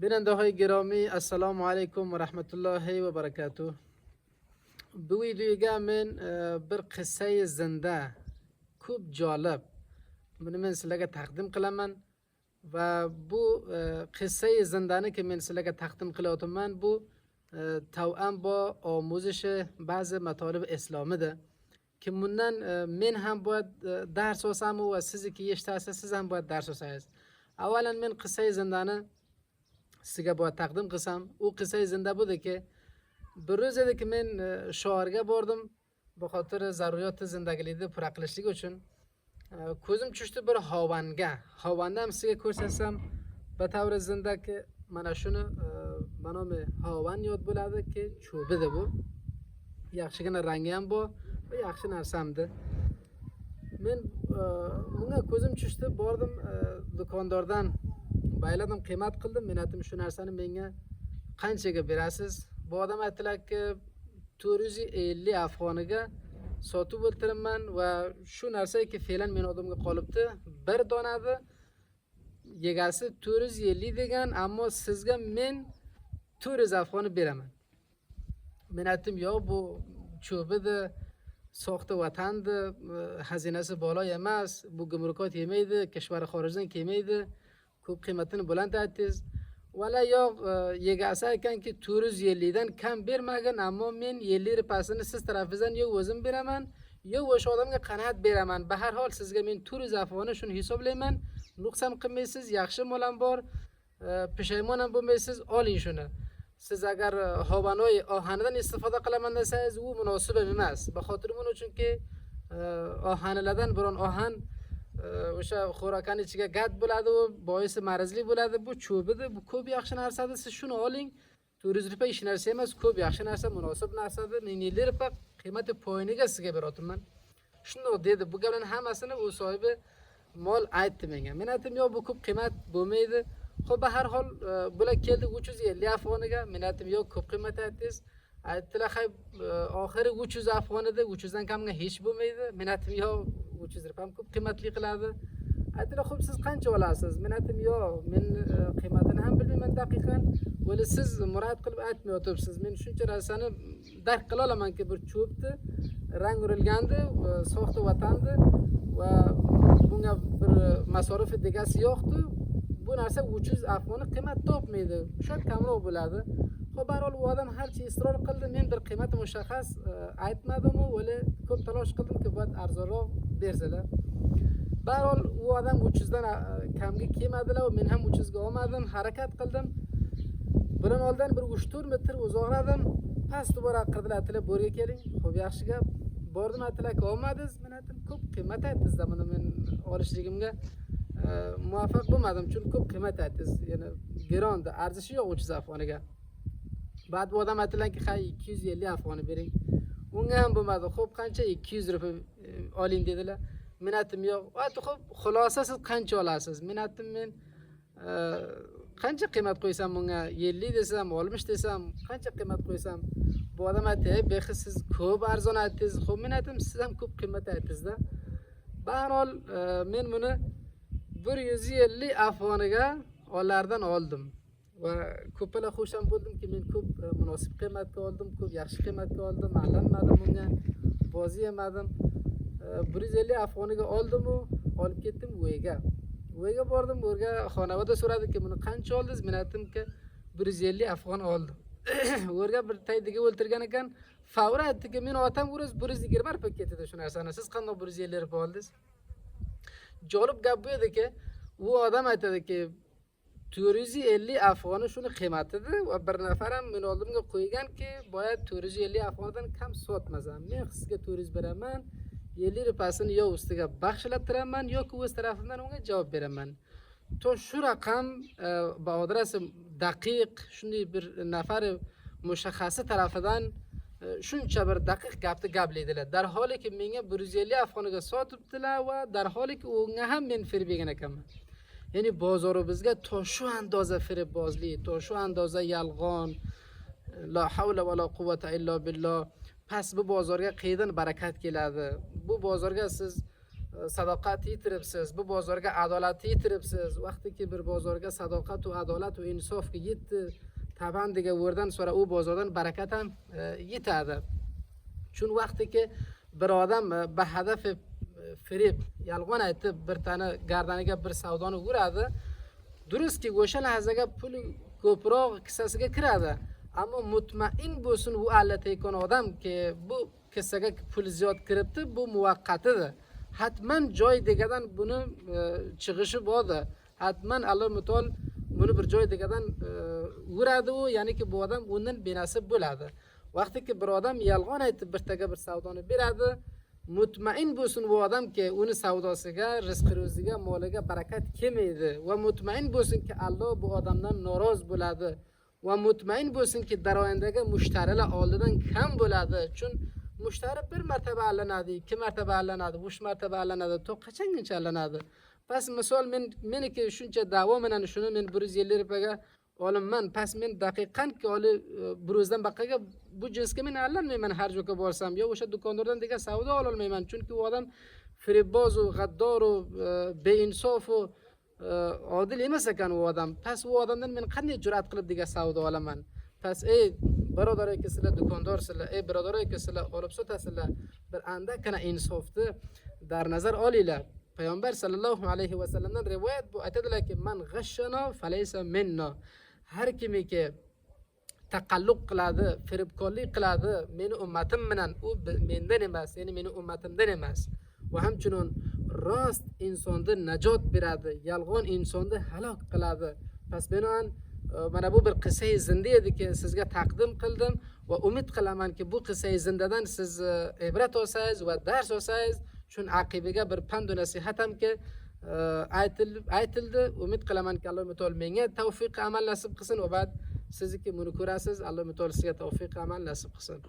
بیننده های گرامی السلام علیکم و رحمت الله و برکاته. به ویدیوگا من بر قصه زنده خوب جالب من سلگه تقدیم قلمن و بو قصه زندانه که من سلگه تقدیم قلاتم من بو توأم با آموزش بعض مطالب اسلامی ده که من هم باید درس واسم و سیزی که یشت هست سیز هم باید درس واسه است. اولا من قصه زندانه سیگه باید تقدیم قسم او قصه زنده بوده که به روز که من شارگه بردم به خاطر ضروریات زندگی لیده پرقلشتی چون کوزم چشته بر هاونده هم سیگه کورس هستم به طور زنده که منشون منام هاون یاد بوده که چوبه ده بو یخشگن رنگی هم با و یخشن هرسم ده من مونگه کوزم چشته بردم دکانداردن bayladım kıymet kıldım minatim şu narsanı benge qanchaga berasiz bu odam aytdilar ki 450 afg'oniga sotib o'tiraman va shu narsa ki fe'lan men odamga qolibdi bir donadi yegasi 450 degan ammo sizga men 400 afg'oni beraman men aytdim yo bu cho'bidi soxta vatandi xazinasi bolo emas bu gumrukot yemaydi kishvar xorijdan kelmaydi ko'p qiymatini buland aytdingiz vala yo yegasi aytganki 450dan kam bermagin ammo men 50 pasini siz tarafingizdan yo o'zim beraman yo o'sha odamga qanot beraman به هر حال sizga men 400 afg'oni shuni hisoblayman nuqson qilmaysiz yaxshi molam bor pushaymon ham bo'lmaysiz oling shuni siz agar havanoy ohanidan istifoda qilaman desangiz u munosib emas به خاطر buning uchunki ohanilardan biron ohan o'sha xo'rakani ichiga gad bo'ladi u boisi marazli bo'ladi bu cho'bidi bu ko'p yaxshi narsadir siz shuni oling 400 rupiya ish narsa emas ko'p yaxshi narsa munosib narsadir men 50 rupiya qiymati poyiniga sizga beryapman shundoq dedi bu gaplarni hammasini u sohibi mol aytdi menga men aytdim yo bu ko'p qiymat bo'lmaydi xo'p به هر حال bular keldi 350 afg'oniga men aytdim yo ko'p qiymat aytdingiz aytdilar hay oxiri 300 afg'on edi 300dan kamga hech bo'lmaydi men aytdim yo 300 rupiya ham ko'p qiymatli qiladi aytdilar xo'p siz qancha olasiz men aytdim yo men qiymatini ham bilmayman daqiqan vali siz murod qilib aytmayotibsiz men shuncha narsani dark qila olamanki bir cho'pdi rang urilgandi soxta vatandi va bunga bir masorifi degasi yo'qdi bu narsa 300 afg'oni qiymat topmaydi shod kamroq bo'ladi xo'p barol u odam harchi isror qildi men bir qiymat mushaxas aytmadimu vali ko'p talosh qildim ki boyad arzonroq bersalar barol u odam 300dan kamga kelmadilar men ham 300 ga olmadim harakat qildim bundan oldin bir 3-4 metr uzoqladim past bora qirdilar aytdilar bo'rga keling xo'p yaxshi gap bordim aytdilar ki olmadingiz men aytdim ko'p qiymat aytdingizda buni men olishligimga muvaffaq bo'lmadim chunki ko'p qiymat aytdingiz ya'ni girondi arzishi yo'q 300 afg'oniga بعد bu odam aytdilarki hay 250 afg'oni bering unga ham bo'lmadi xo'p qancha 200 rupiya oling dedilar men aytdim yo'q xo'p xulosa siz qancha olasiz men aytdim men qancha qiymat qo'ysam bunga 50 desam 60 desam qancha qiymat qo'ysam bu odam aytdi ey bexi siz ko'p arzon aytdingiz xo'p men aytdim siz ham ko'p qiymat aytdingizda barhol men buni 150 afg'oniga olardan oldim va ko'pala xusham bo'ldimki men ko'p munosib qiymatga oldim ko'p yaxshi qiymatga oldim allanmadim bunga bozi yemadim 150 afg'oniga oldimu olib ketdim uyga bordim o'rga xonavada so'radiki buni qancha oldingiz men aytdimki 150 afg'on oldim o'rga bir taydiga o'ltirgan ekan favri aytdiki men otam 120 rupiya ketdi shu narsani siz qanday 150 rupiya oldingiz jolib gap bu ediki u odam aytadiki 450 afg'oni shuni qiymatidir va bir nafar ham men oldimga qo'yganki boya 450 afg'ondan kam sotmasam men sizga 400 beraman 50 rupiyasini yo ustiga baxshilattiraman yoki o'z tarafimdan unga javob beraman to shu raqam bahodirasi daqiq shunday bir nafar mushaxxasi tarafidan shuncha bir daqiq gapni gaplaydilar dar holiki menga 150 afg'oniga sotibdilar va dar holiki unga ham men firib yegan ekanman ya'ni bozorimizga to shu andoza firibbozlik to shu andoza yalg'on la havla va la quvvata illa billah past bu bozorga qayerdan barakat keladi bu bozorga siz sadoqat yitiribsiz, bu bozorga adolatni yitiribsiz. Vaqtiki bir bozorga sadoqat va adolat va insofga yetdi, taban degan o'rdan sonra u bozordan barakat ham yetadi. Chun vaqtiki bir odam bahadaf firib, yolg'on aytib bir tane gardaniga bir savdoni uradi, durustki o'sha lahzaga pul ko'proq kissasiga kiradi, ammo mutmain bo'lsin u allataykan odam ki bu kissaga pul ziyod kiribdi, bu muvaqqatidir. Hatman joy degadan buni chiqishi bordi. Hatman Alloh mutol buni bir joy degadan uradi u, ya'niki bu odam undan benasib bo'ladi. Vaqtiki bir odam yolg'on aytib birtaga bir savdoni beradi, mutmain bo'lsin bu odam ki uni savdosiga, rizqi ro'ziga, moliga barakat kelmaydi va mutmain bo'lsinki Alloh bu odamdan noroz bo'ladi va mutmain bo'lsinki daroyandagi mushtarilar oldidan kam bo'ladi. Chun mushtari bir martaba allanadi, 2 martaba allanadi, 3 martaba allanadi, to qachongacha allanadi. Pas misol meniki shuncha da'vo bilan shuni men 150 rupiyaga olimman, pas men daqiqanki olib buruzdan baqaga bu jinsga men allanmayman har joyga borsam, yo o'sha do'kondordan degan savdo ola olmayman, chunki u odam firibboz u g'addor u beinsof u odil emas ekan u odam. Pas u odamdan men qanday jur'at qilib degan savdo olaman? Pas ey birodar akasizlar, do'kondorsizlar, ey birodar akasizlar, olib sotasizlar, bir andakana insofni dar nazar olinglar. Payg'ambar sallallohu alayhi va sallamdan rivoyat bu aytadilarki, man g'ashshana falaysa minna. Har kimiki taqalluq qiladi, firibkorlik qiladi, meni ummatim bilan, u mendan emas, ya'ni meni ummatimdan emas. Va hamchunon rost insonni najot beradi, yolg'on insonni halok qiladi. Pes binoan mana bu bir qissai zinda ediki sizga taqdim qildim va umid qilamanki bu qissai zindadan siz ibrat olsangiz va dars olsangiz. Chun aqibiga bir pand va nasihat hamki aytildi. Umid qilamanki Alloh mutol menga tavfiq amal nasib qilsin va ba'd sizniki buni ko'rasiz. Alloh mutol sizga tavfiq amal nasib qilsin.